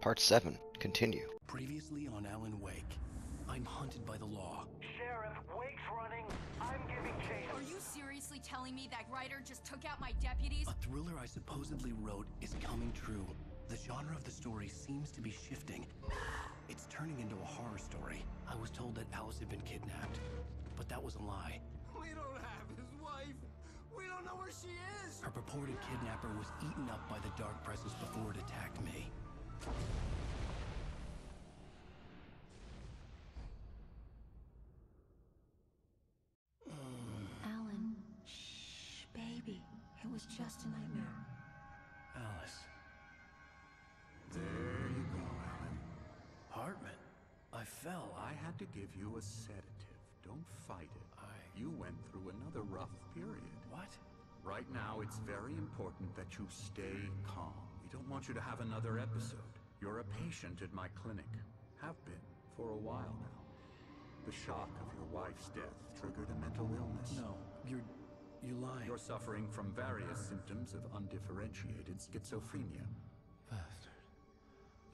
Part 7. Continue. Previously on Alan Wake, I'm hunted by the law. Sheriff, Wake's running. I'm giving chase. Are you seriously telling me that writer just took out my deputies? A thriller I supposedly wrote is coming true. The genre of the story seems to be shifting. It's turning into a horror story. I was told that Alice had been kidnapped, but that was a lie. We don't have his wife. We don't know where she is. Her purported kidnapper was eaten up by the dark presence before it attacked me. Alan, shh, baby. It was just a nightmare. Alice. There you go, Alan. Hartman. I fell. I had to give you a sedative. Don't fight it. You went through another rough period. What? Right now, it's very important that you stay calm. We don't want you to have another episode. You're a patient at my clinic. Have been for a while now. The shock of your wife's death triggered a mental illness. No, you lied. You're suffering from various symptoms of undifferentiated schizophrenia. Bastard.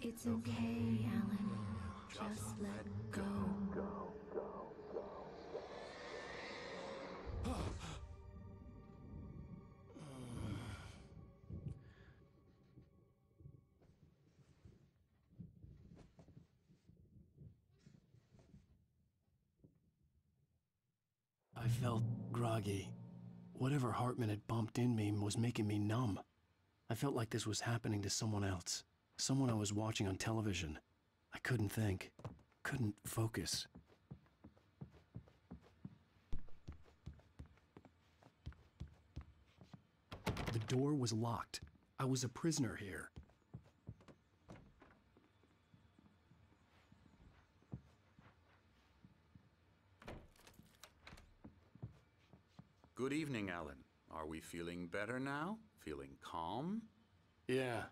It's okay, Alan. Just let go. I felt groggy. Whatever Hartman had bumped in me was making me numb. I felt like this was happening to someone else. Someone I was watching on television. I couldn't think. Couldn't focus. The door was locked. I was a prisoner here. Good evening, Alan. Are we feeling better now? Feeling calm? Yeah,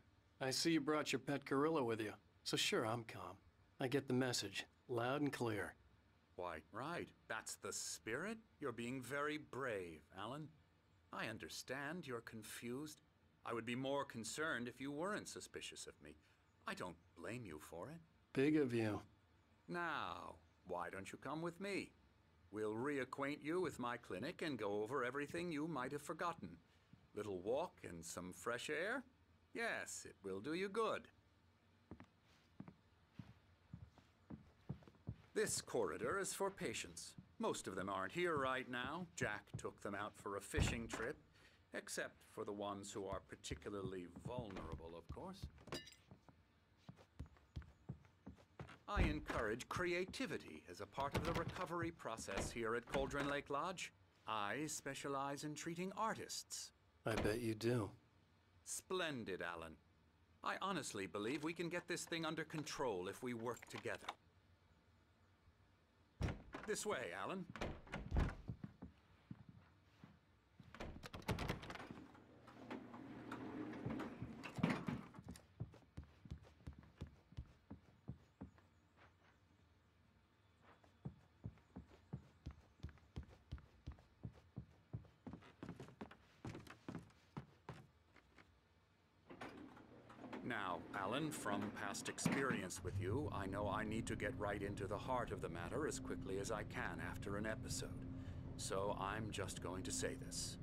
I see you brought your pet gorilla with you. So sure, I'm calm. I get the message, loud and clear. Why, right. That's the spirit. You're being very brave, Alan. I understand you're confused. I would be more concerned if you weren't suspicious of me. I don't blame you for it. Big of you. Now, why don't you come with me? We'll reacquaint you with my clinic and go over everything you might have forgotten. Little walk and some fresh air? Yes, it will do you good. This corridor is for patients. Most of them aren't here right now. Jack took them out for a fishing trip, except for the ones who are particularly vulnerable, of course. I encourage creativity as a part of the recovery process here at Cauldron Lake Lodge. I specialize in treating artists. I bet you do. Splendid, Alan. I honestly believe we can get this thing under control if we work together. This way, Alan. Now, Alan, from past experience with you, I know I need to get right into the heart of the matter as quickly as I can after an episode. So I'm just going to say this.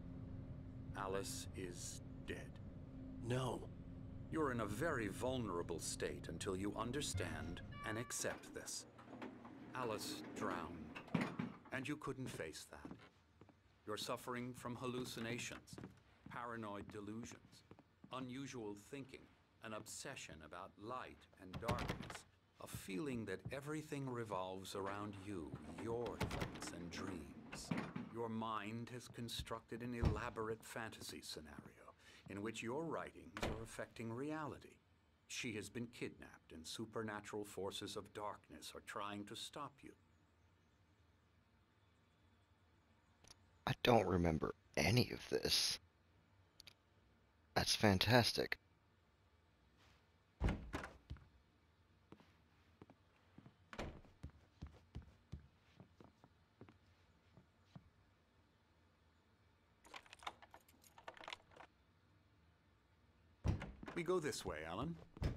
Alice is dead. No. You're in a very vulnerable state until you understand and accept this. Alice drowned, and you couldn't face that. You're suffering from hallucinations, paranoid delusions, unusual thinking, an obsession about light and darkness, a feeling that everything revolves around you, your thoughts and dreams. Your mind has constructed an elaborate fantasy scenario in which your writings are affecting reality. She has been kidnapped and supernatural forces of darkness are trying to stop you. I don't remember any of this. That's fantastic. We go this way, Alan.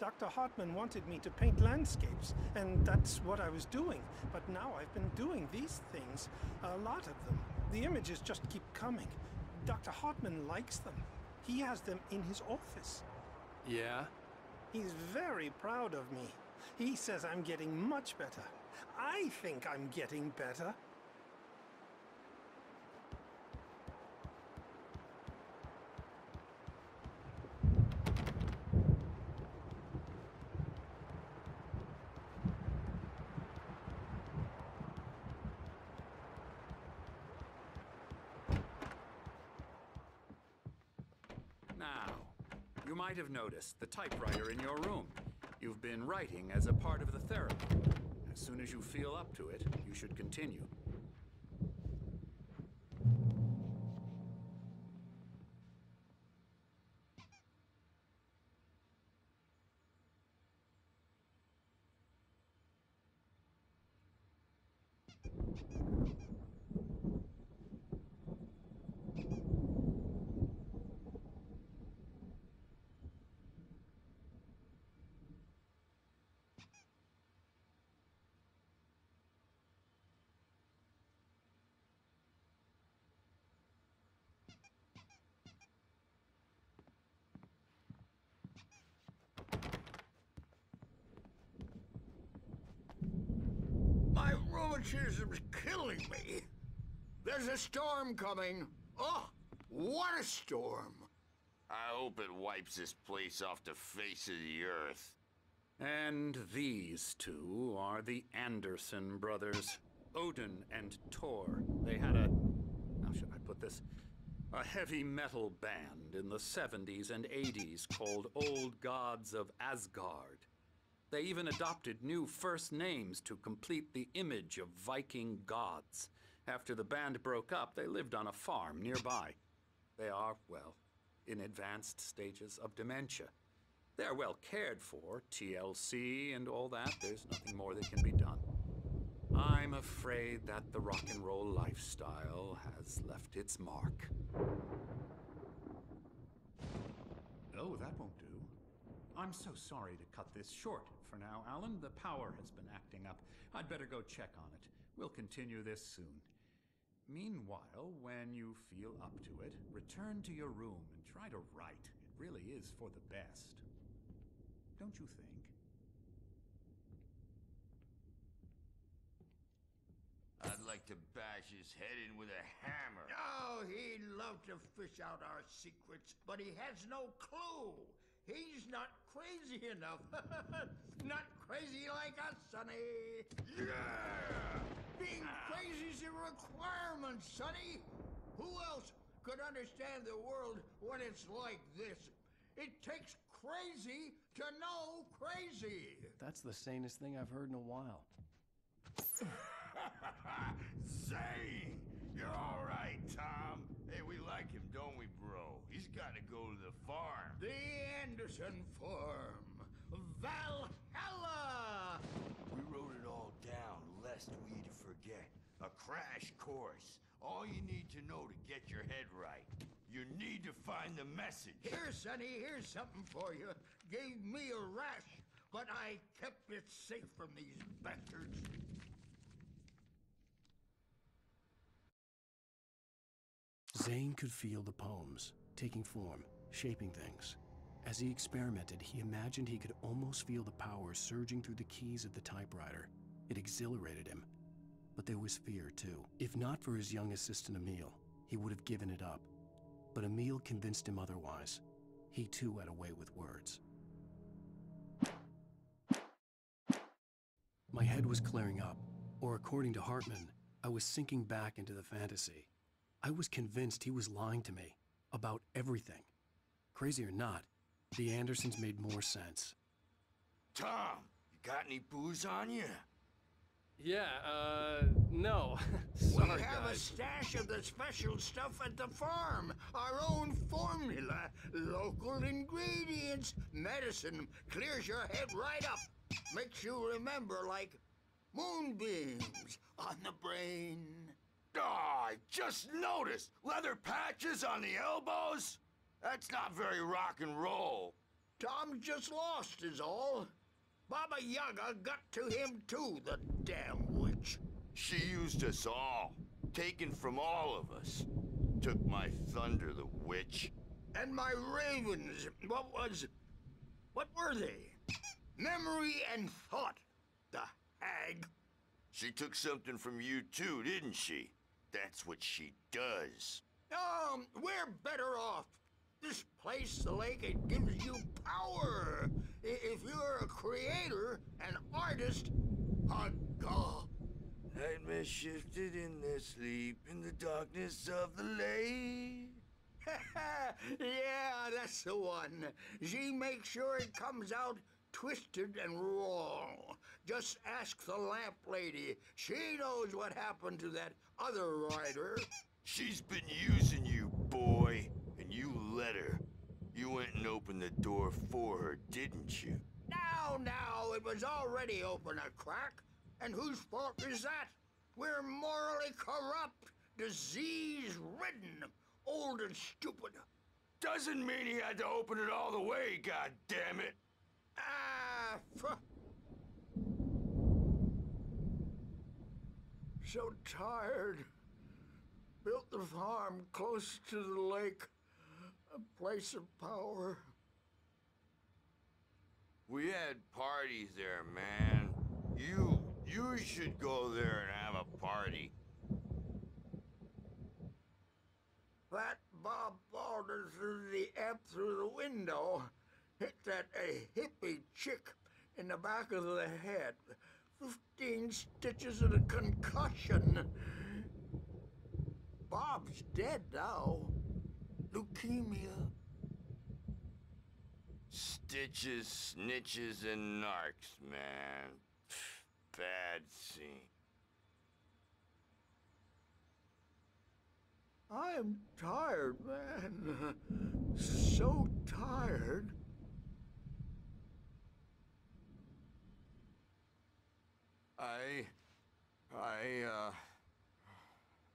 Dr. Hartman wanted me to paint landscapes, and that's what I was doing. But now I've been doing these things, a lot of them. The images just keep coming. Dr. Hartman likes them. He has them in his office. Yeah? He's very proud of me. He says I'm getting much better. I think I'm getting better. Now, you might have noticed the typewriter in your room. You've been writing as a part of the therapy. As soon as you feel up to it, you should continue. My rheumatism's killing me. There's a storm coming. Oh, what a storm. I hope it wipes this place off the face of the earth. And these two are the Anderson brothers, Odin and Tor. They had how should I put this? A heavy metal band in the 70s and 80s called Old Gods of Asgard. They even adopted new first names to complete the image of Viking gods. After the band broke up, they lived on a farm nearby. They are, well, in advanced stages of dementia. They're well cared for, TLC and all that. There's nothing more that can be done. I'm afraid that the rock and roll lifestyle has left its mark. Oh, that won't do. I'm so sorry to cut this short for now, Alan. The power has been acting up. I'd better go check on it. We'll continue this soon. Meanwhile, when you feel up to it, return to your room and try to write. It really is for the best. Don't you think? I'd like to bash his head in with a hammer. Oh, he'd love to fish out our secrets, but he has no clue. He's not crazy enough. Not crazy like us, Sonny. Yeah! Being crazy's a requirement, Sonny. Who else could understand the world when it's like this? It takes crazy to know crazy. That's the sanest thing I've heard in a while. Zane! You're all right, Tom. Hey, we like him, don't we, bro? He's got to go to the farm. The Anderson Farm. Valhalla! We wrote it all down, lest we forget. A crash course. All you need to know to get your head right. You need to find the message. Here, Sonny, here's something for you. Gave me a rash, but I kept it safe from these bastards. Zane could feel the poems, taking form, shaping things. As he experimented, he imagined he could almost feel the power surging through the keys of the typewriter. It exhilarated him. But there was fear, too. If not for his young assistant Emil, he would have given it up. But Emil convinced him otherwise. He too had a way with words. My head was clearing up, or according to Hartman, I was sinking back into the fantasy. I was convinced he was lying to me about everything. Crazy or not, the Andersons made more sense. Tom, you got any booze on you? Yeah, no. We have a stash of the special stuff at the farm. Our own formula. Local ingredients. Medicine clears your head right up. Makes you remember like moonbeams on the brain. Oh, I just noticed! Leather patches on the elbows? That's not very rock and roll. Tom's just lost is all. Baba Yaga got to him too, the damn witch. She used us all. Taken from all of us. Took my thunder, the witch. And my ravens, what were they? Memory and thought, the hag. She took something from you too, didn't she? That's what she does. We're better off. This place, the lake, it gives you power. If you're a creator, an artist, a god. Nightmare shifted in their sleep in the darkness of the lake. Yeah, that's the one. She makes sure it comes out twisted and wrong. Just ask the lamp lady. She knows what happened to that other rider. She's been using you, boy, and you let her. You went and opened the door for her, didn't you? Now, it was already open a crack. And whose fault is that? We're morally corrupt, disease-ridden, old and stupid. Doesn't mean he had to open it all the way, goddammit. So tired. Built the farm close to the lake, a place of power. We had parties there, man. You should go there and have a party. That Bob Balder threw the amp through the window, hit that hippie chick in the back of the head. 15 stitches and a concussion. Bob's dead now. Leukemia. Stitches, snitches, and narcs, man. Bad scene. I am tired, man. So tired.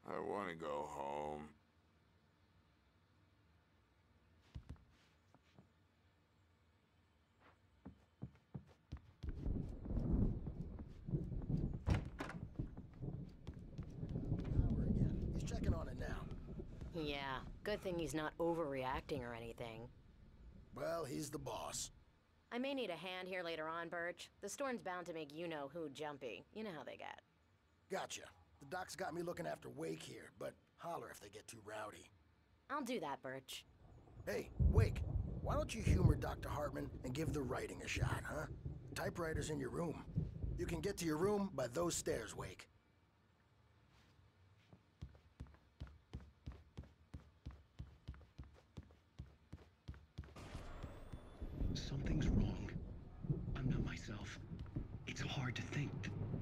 I want to go home. He's checking on it now. Yeah, good thing he's not overreacting or anything. Well, he's the boss. I may need a hand here later on, Birch. The storm's bound to make you-know-who jumpy. You know how they get. Gotcha. The doc's got me looking after Wake here, but holler if they get too rowdy. I'll do that, Birch. Hey, Wake, why don't you humor Dr. Hartman and give the writing a shot, huh? The typewriter's in your room. You can get to your room by those stairs, Wake. Something's wrong. I'm not myself. It's hard to think.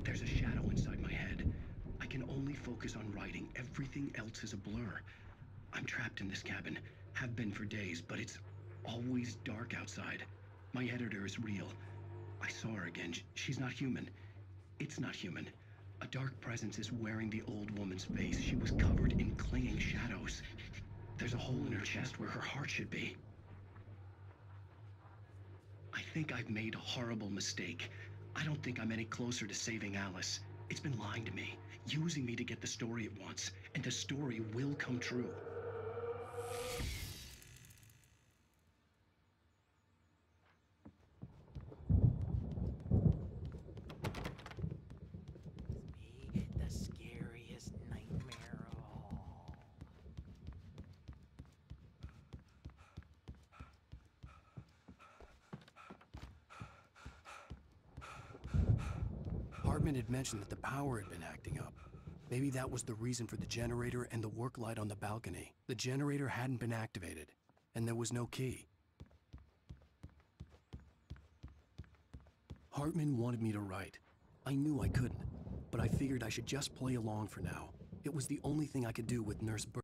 There's a shadow inside my head. I can only focus on writing. Everything else is a blur. I'm trapped in this cabin. Have been for days, but it's always dark outside. My editor is real. I saw her again. She's not human. It's not human. A dark presence is wearing the old woman's face. She was covered in clinging shadows. There's a hole in her chest where her heart should be. I think I've made a horrible mistake. I don't think I'm any closer to saving Alice. It's been lying to me, using me to get the story it wants, and the story will come true. Me, the scariest nightmare of all. Hartman had mentioned that the power had been acting up. Maybe that was the reason for the generator and the work light on the balcony. The generator hadn't been activated, and there was no key. Hartman wanted me to write. I knew I couldn't, but I figured I should just play along for now. It was the only thing I could do with Nurse Bur—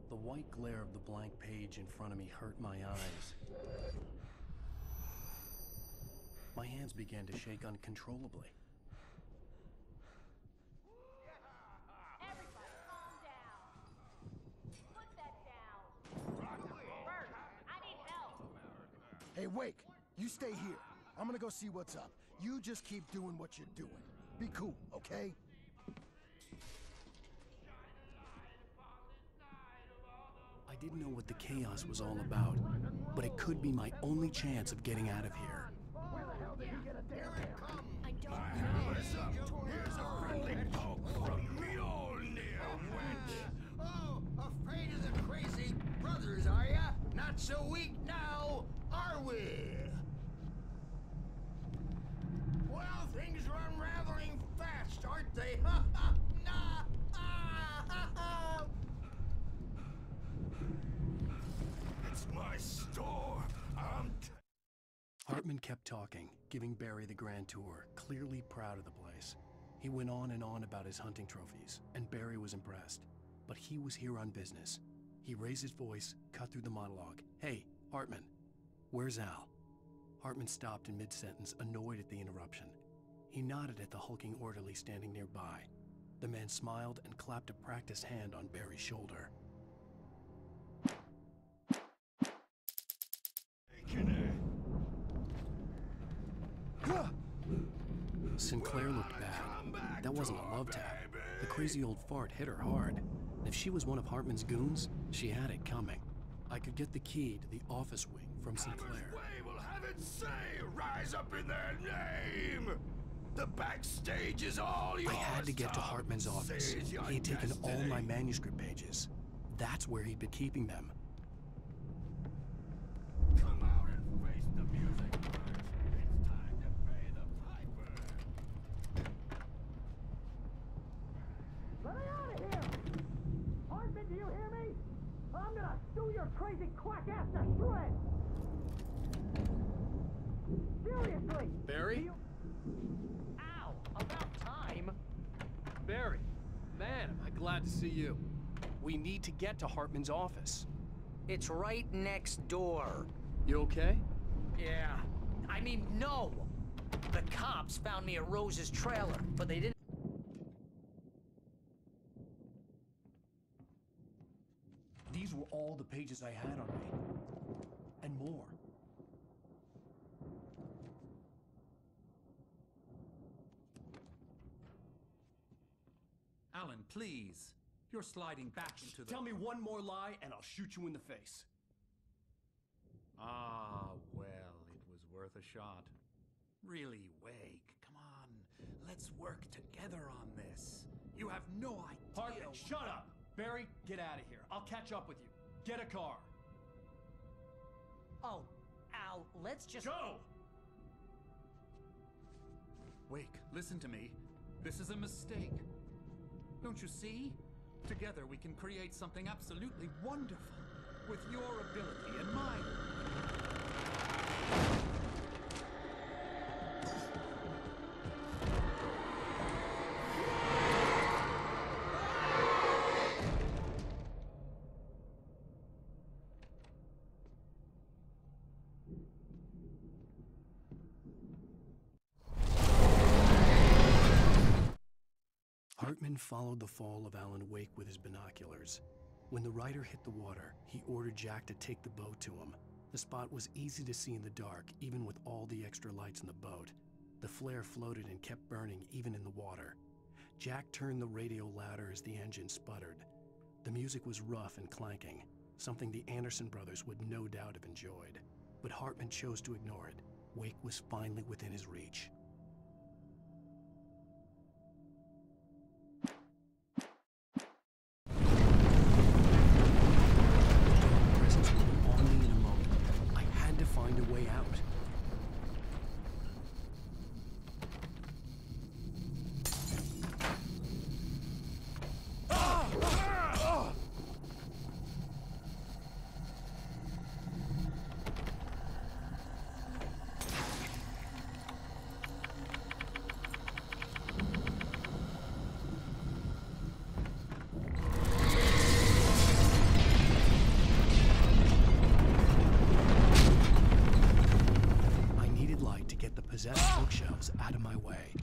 The white glare of the blank page in front of me hurt my eyes. My hands began to shake uncontrollably. Everybody, calm down. Put that down. Bert, I need help. You stay here. I'm gonna go see what's up. You just keep doing what you're doing. Be cool, okay? I didn't know what the chaos was all about, but it could be my only chance of getting out of here. Where the hell did he get a damn hammer? I don't know. Here's a friendly poke from Mjolnir, wench. Oh, afraid of the crazy brothers, are ya? Not so weak now, are we? Well, things are unraveling fast, aren't they? Ha ha! Nah! Ah! Ha ha! It's my store. Hartman kept talking, giving Barry the grand tour, clearly proud of the place. He went on and on about his hunting trophies, and Barry was impressed. But he was here on business. He raised his voice, cut through the monologue. Hey, Hartman, where's Al? Hartman stopped in mid-sentence, annoyed at the interruption. He nodded at the hulking orderly standing nearby. The man smiled and clapped a practiced hand on Barry's shoulder. Sinclair looked bad. That wasn't a love tap. The crazy old fart hit her hard. If she was one of Hartman's goons, she had it coming. I could get the key to the office wing from Sinclair. Will have it say, rise up in their name. The backstage is all yours. I had to get to Hartman's office. He had taken all my manuscript pages. That's where he'd been keeping them. Come out and face the music. It's time to pay the piper. Let me out of here! Hartman, do you hear me? I'm gonna sue your crazy quack ass to shreds! Seriously! Barry? Ow! About time! Barry, man, am I glad to see you. We need to get to Hartman's office. It's right next door. You okay? Yeah. I mean, no! The cops found me at Rose's trailer, but they didn't. These were all the pages I had on me. And more. Alan, please. You're sliding back into the... Tell me one more lie and I'll shoot you in the face. Ah, well, it was worth a shot. Really, Wake, come on. Let's work together on this. You have no idea... Hartman, shut up! Barry, get out of here. I'll catch up with you. Get a car. Oh, Al, let's just... Go! Wake, listen to me. This is a mistake. Don't you see? Together we can create something absolutely wonderful. With your ability and mine. Hartman followed the fall of Alan Wake with his binoculars. When the rider hit the water, he ordered Jack to take the boat to him. The spot was easy to see in the dark, even with all the extra lights in the boat. The flare floated and kept burning even in the water. Jack turned the radio louder as the engine sputtered. The music was rough and clanking, something the Anderson brothers would no doubt have enjoyed. But Hartman chose to ignore it. Wake was finally within his reach. Presence would be on me in a moment. I had to find a way out. Possessed bookshelves out of my way.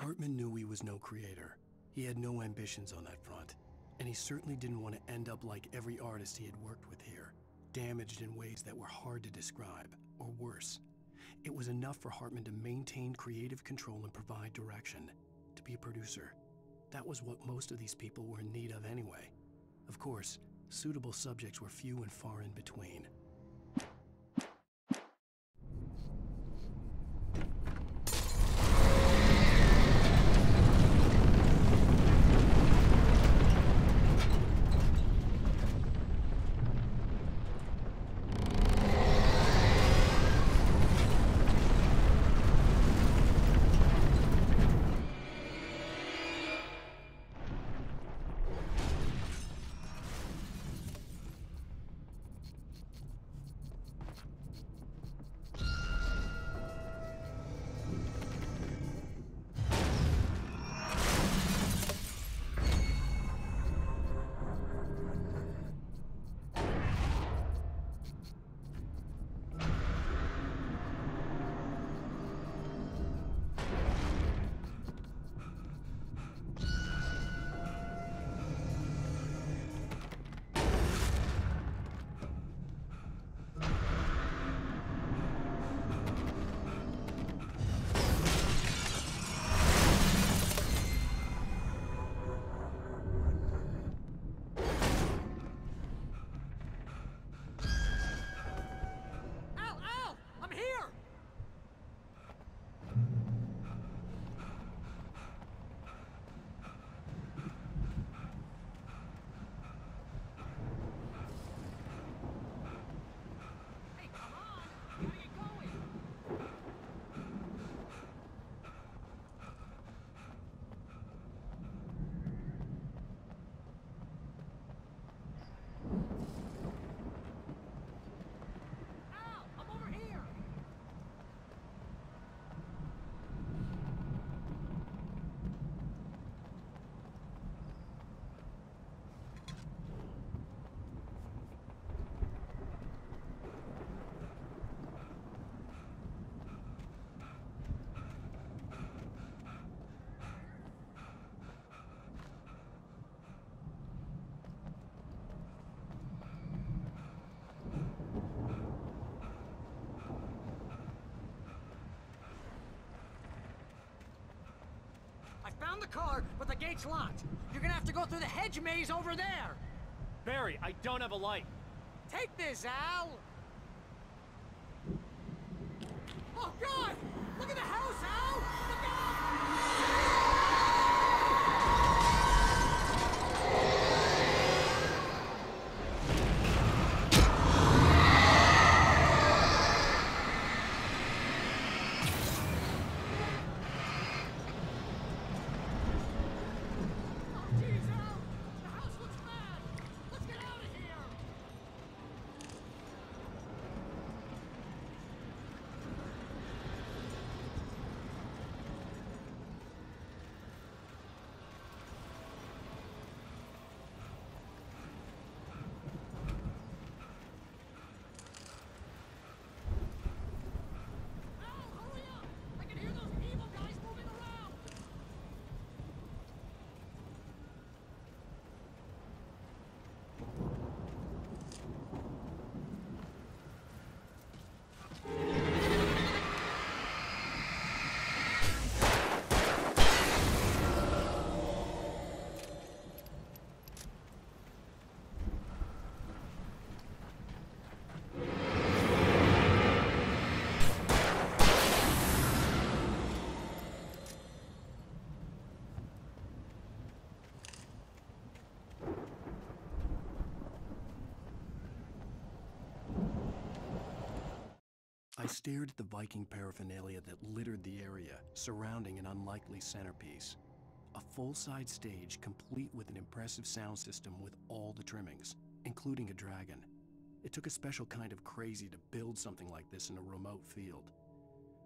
Hartman knew he was no creator. He had no ambitions on that front. And he certainly didn't want to end up like every artist he had worked with here, damaged in ways that were hard to describe, or worse. It was enough for Hartman to maintain creative control and provide direction, to be a producer. That was what most of these people were in need of anyway. Of course, suitable subjects were few and far in between. Found the car, but the gate's locked. You're gonna have to go through the hedge maze over there. Barry, I don't have a light. Take this, Al. Oh, God! Look at the house, Al! Look out! I stared at the Viking paraphernalia that littered the area, surrounding an unlikely centerpiece. A full-size stage complete with an impressive sound system with all the trimmings, including a dragon. It took a special kind of crazy to build something like this in a remote field.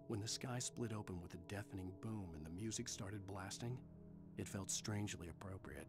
When the sky split open with a deafening boom and the music started blasting, it felt strangely appropriate.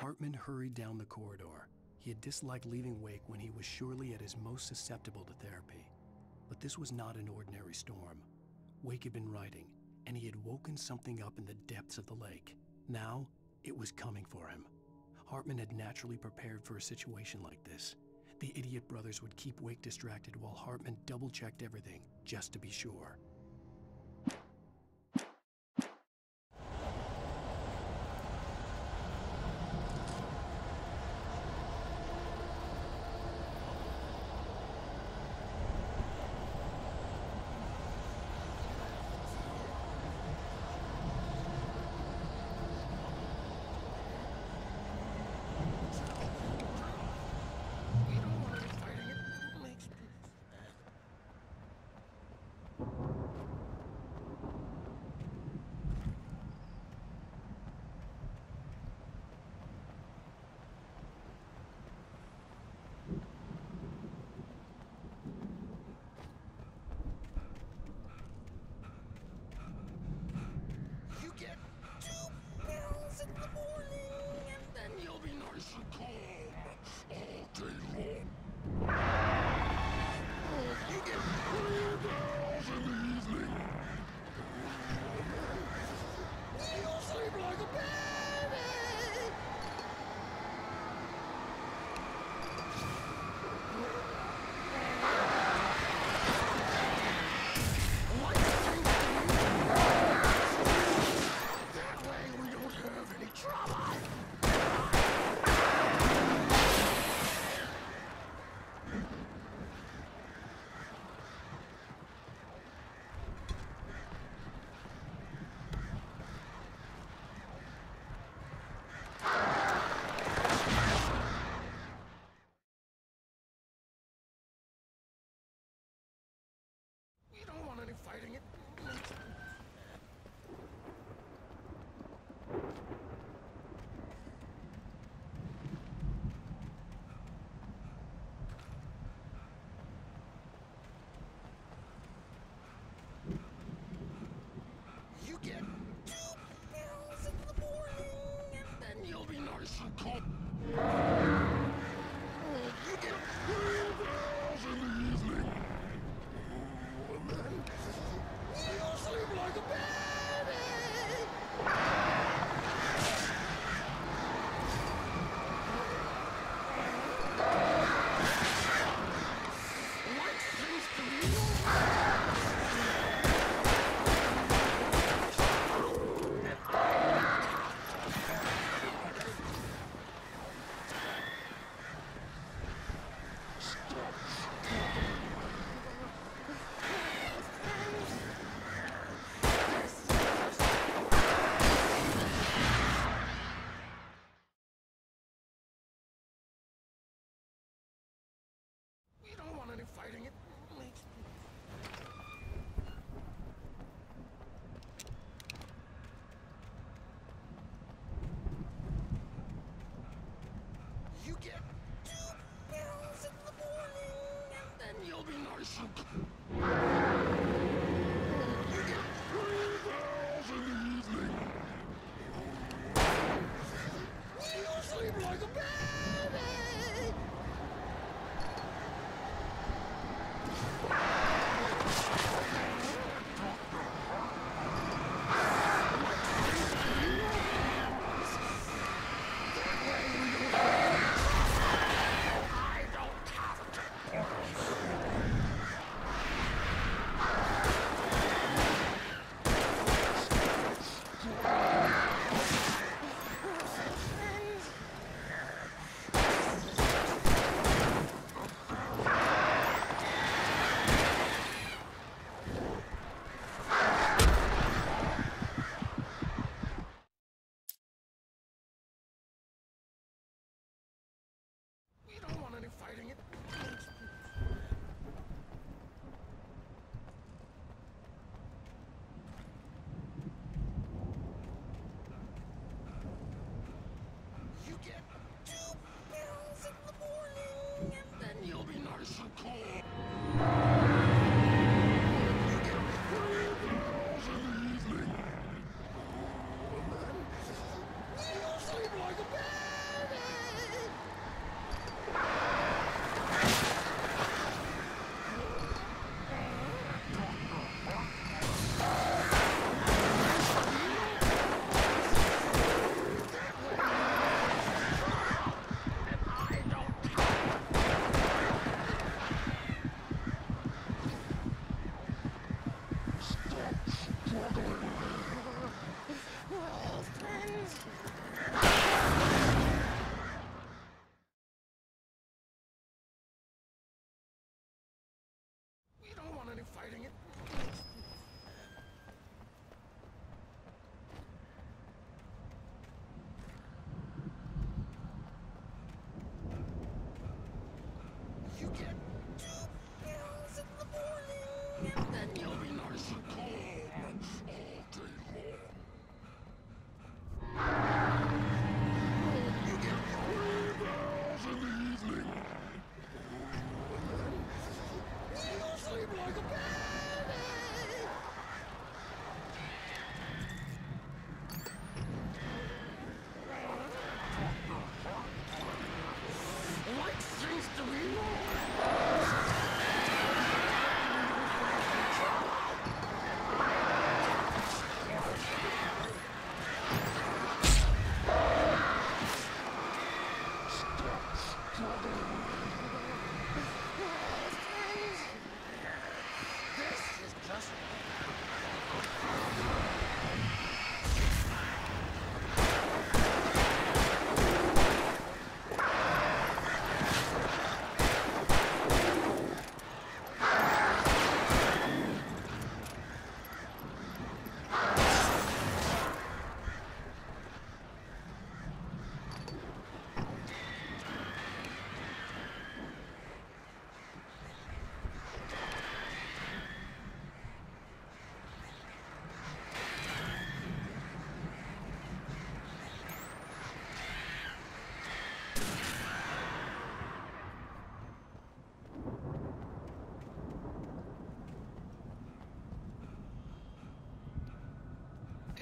Hartman hurried down the corridor. He had disliked leaving Wake when he was surely at his most susceptible to therapy. But this was not an ordinary storm. Wake had been writing, and he had woken something up in the depths of the lake. Now, it was coming for him. Hartman had naturally prepared for a situation like this. The idiot brothers would keep Wake distracted while Hartman double-checked everything, just to be sure.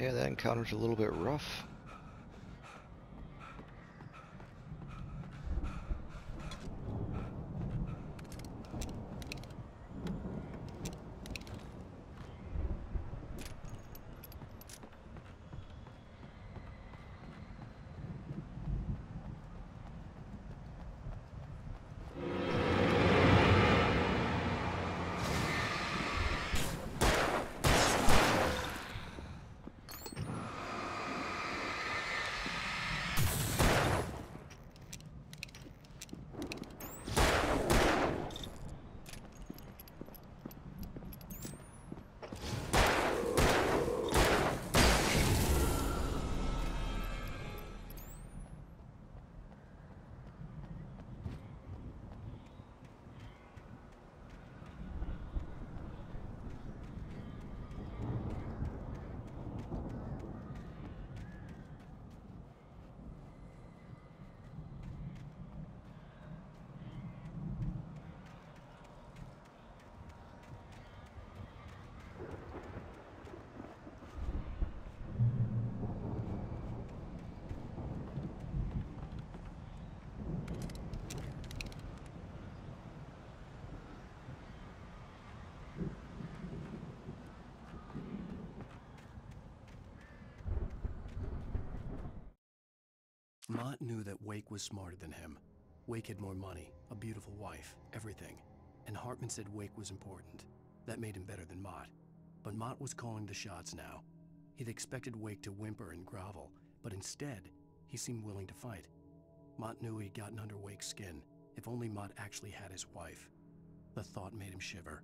Okay, that encounter's a little bit rough. Mott knew that Wake was smarter than him. Wake had more money, a beautiful wife, everything. And Hartman said Wake was important. That made him better than Mott. But Mott was calling the shots now. He'd expected Wake to whimper and grovel, but instead, he seemed willing to fight. Mott knew he'd gotten under Wake's skin. If only Mott actually had his wife. The thought made him shiver.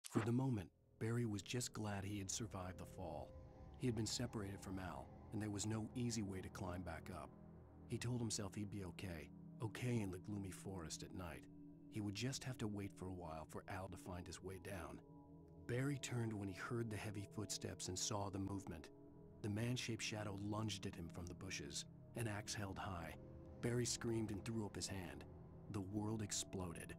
For the moment, Barry was just glad he had survived the fall. He had been separated from Al, and there was no easy way to climb back up. He told himself he'd be okay, okay in the gloomy forest at night. He would just have to wait for a while for Al to find his way down. Barry turned when he heard the heavy footsteps and saw the movement. The man-shaped shadow lunged at him from the bushes, an axe held high. Barry screamed and threw up his hand. The world exploded.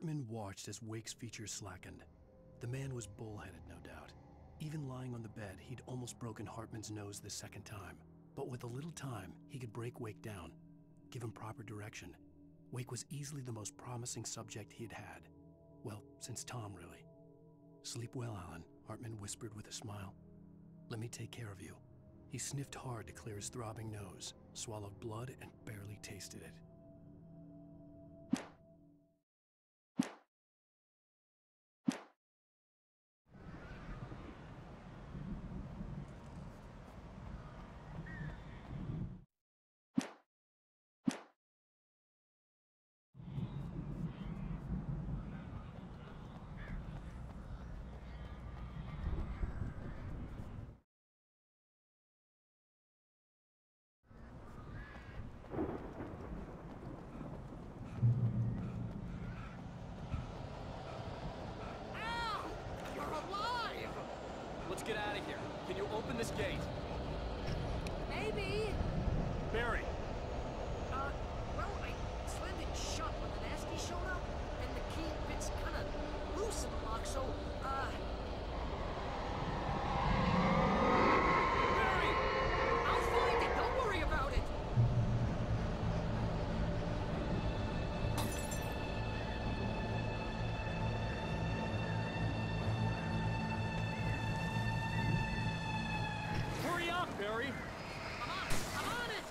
Hartman watched as Wake's features slackened. The man was bullheaded, no doubt. Even lying on the bed, he'd almost broken Hartman's nose the second time. But with a little time, he could break Wake down, give him proper direction. Wake was easily the most promising subject he had had. Well, since Tom, really. "Sleep well, Alan," Hartman whispered with a smile. "Let me take care of you." He sniffed hard to clear his throbbing nose, swallowed blood, and barely tasted it. Let's get out of here. Can you open this gate? Maybe. Barry! Well, I slammed it shut when the nasty showed up, and the key fits kind of loose in the lock, so, Barry! I'll find it! Don't worry about it! Hurry up, Barry! I'm on it!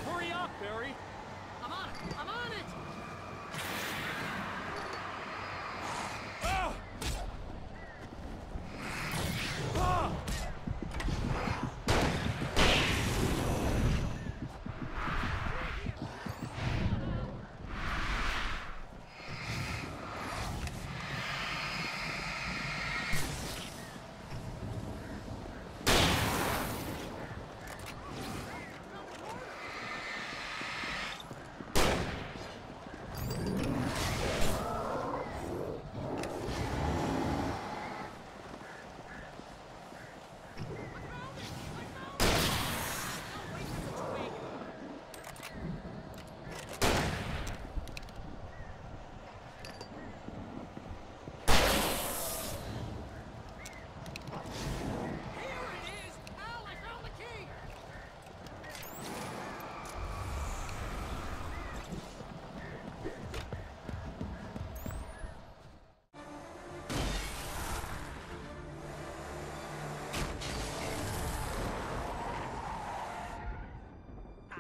Hurry up, Barry! I'm on it! I'm on it!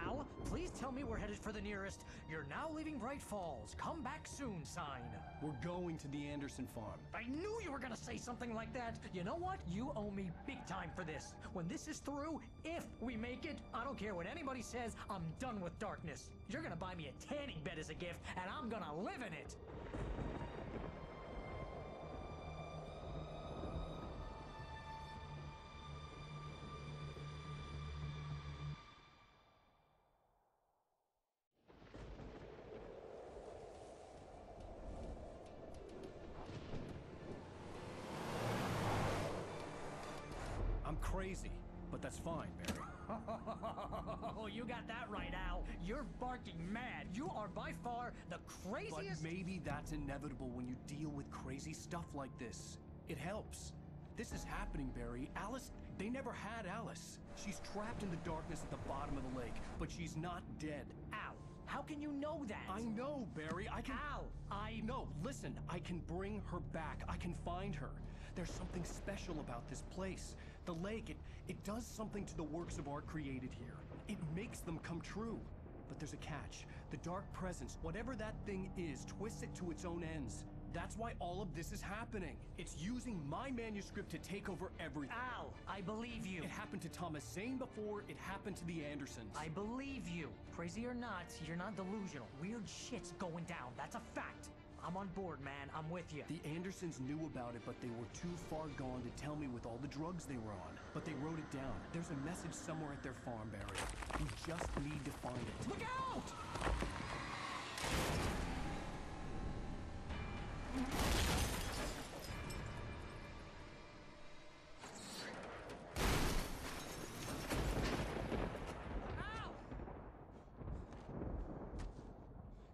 Al, please tell me we're headed for the nearest "You're now leaving Bright Falls. Come back soon" sign. We're going to the Anderson farm. I knew you were gonna say something like that. You know what? You owe me big time for this. When this is through, if we make it, I don't care what anybody says, I'm done with darkness. You're gonna buy me a tanning bed as a gift, and I'm gonna live in it. I'm crazy, but that's fine, Barry. Oh, you got that right, Al. You're barking mad. You are by far the craziest... But maybe that's inevitable when you deal with crazy stuff like this. It helps. This is happening, Barry. Alice, they never had Alice. She's trapped in the darkness at the bottom of the lake, but she's not dead. Al, how can you know that? I know, Barry. I can... Al, No, listen. I can bring her back. I can find her. There's something special about this place. The lake, it does something to the works of art created here. It makes them come true. But there's a catch. The dark presence, whatever that thing is, twists it to its own ends. That's why all of this is happening. It's using my manuscript to take over everything. Al, I believe you. It happened to Thomas Zane before, it happened to the Andersons. I believe you. Crazy or not, you're not delusional. Weird shit's going down. That's a fact. I'm on board, man. I'm with you. The Andersons knew about it, but they were too far gone to tell me with all the drugs they were on. But they wrote it down. There's a message somewhere at their farm, Barry. We just need to find it. Look out!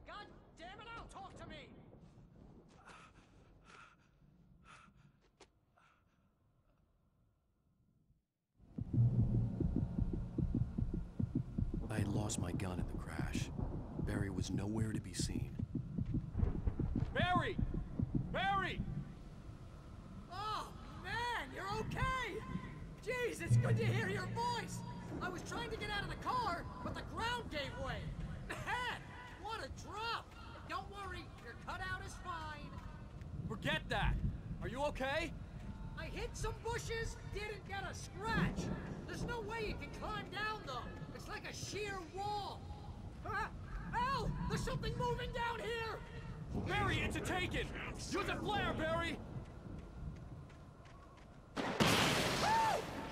God damn it, Al, talk to me! I had lost my gun in the crash. Barry was nowhere to be seen. Barry! Barry! Oh, man, you're okay! Jeez, it's good to hear your voice! I was trying to get out of the car, but the ground gave way! Man, what a drop! Don't worry, your cutout is fine. Forget that! Are you okay? I hit some bushes, didn't get a scratch. There's no way you can climb down, though. It's like a sheer wall. Al, there's something moving down here! Barry, it's a taken! Use a flare, Barry!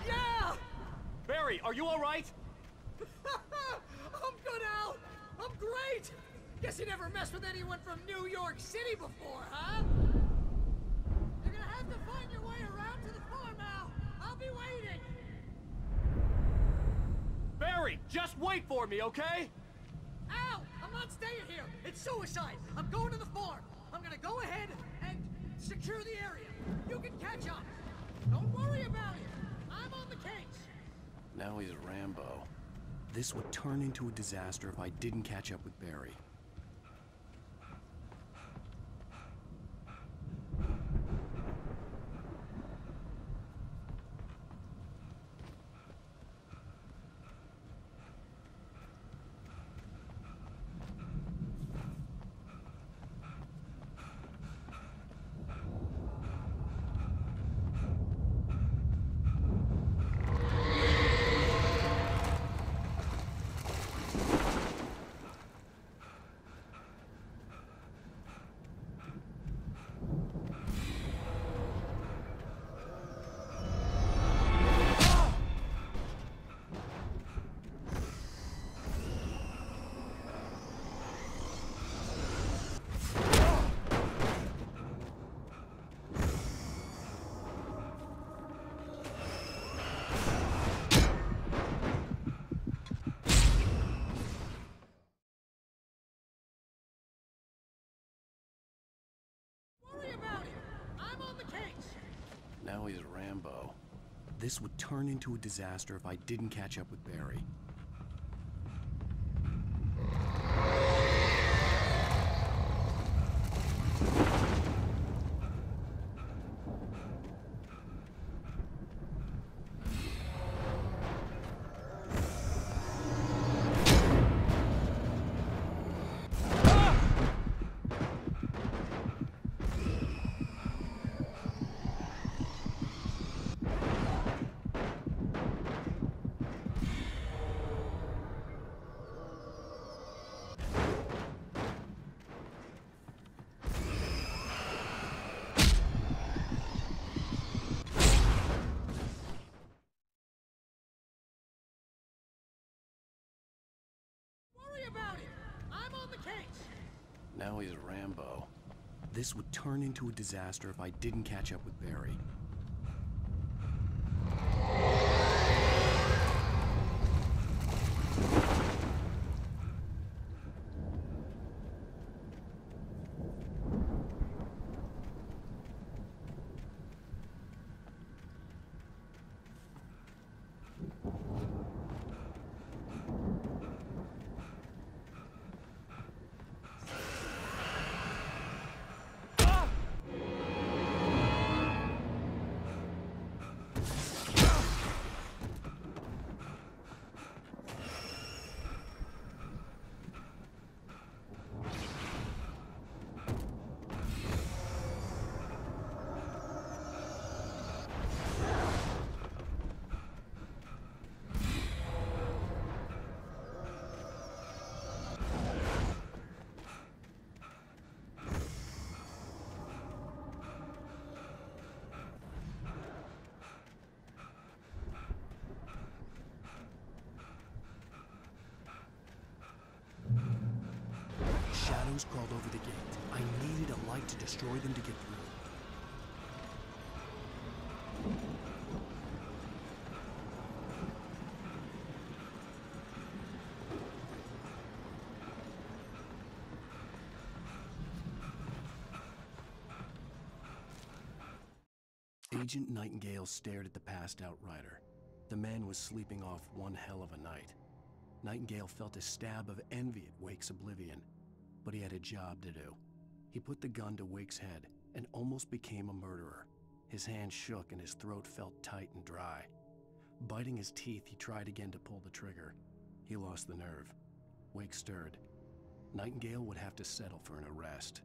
Yeah! Barry, are you alright? I'm good, Al! I'm great! Guess you never messed with anyone from New York City before, huh? You're gonna have to find your way around to the farm, Al. I'll be waiting. Barry, just wait for me, okay? Al, I'm not staying here. It's suicide. I'm going to the farm. I'm gonna go ahead and secure the area. You can catch up. Don't worry about it. I'm on the case. Now he's Rambo. This would turn into a disaster if I didn't catch up with Barry. Now he's Rambo. This would turn into a disaster if I didn't catch up with Barry. Now he's Rambo. This would turn into a disaster if I didn't catch up with Barry. shadows crawled over the gate. I needed a light to destroy them to get through. Agent Nightingale stared at the passed-out rider. The man was sleeping off one hell of a night. Nightingale felt a stab of envy at Wake's oblivion, but he had a job to do. He put the gun to Wake's head and almost became a murderer. His hand shook and his throat felt tight and dry. Biting his teeth, he tried again to pull the trigger. He lost the nerve. Wake stirred. Nightingale would have to settle for an arrest.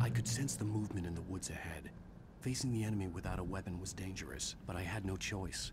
I could sense the movement in the woods ahead. Facing the enemy without a weapon was dangerous, but I had no choice.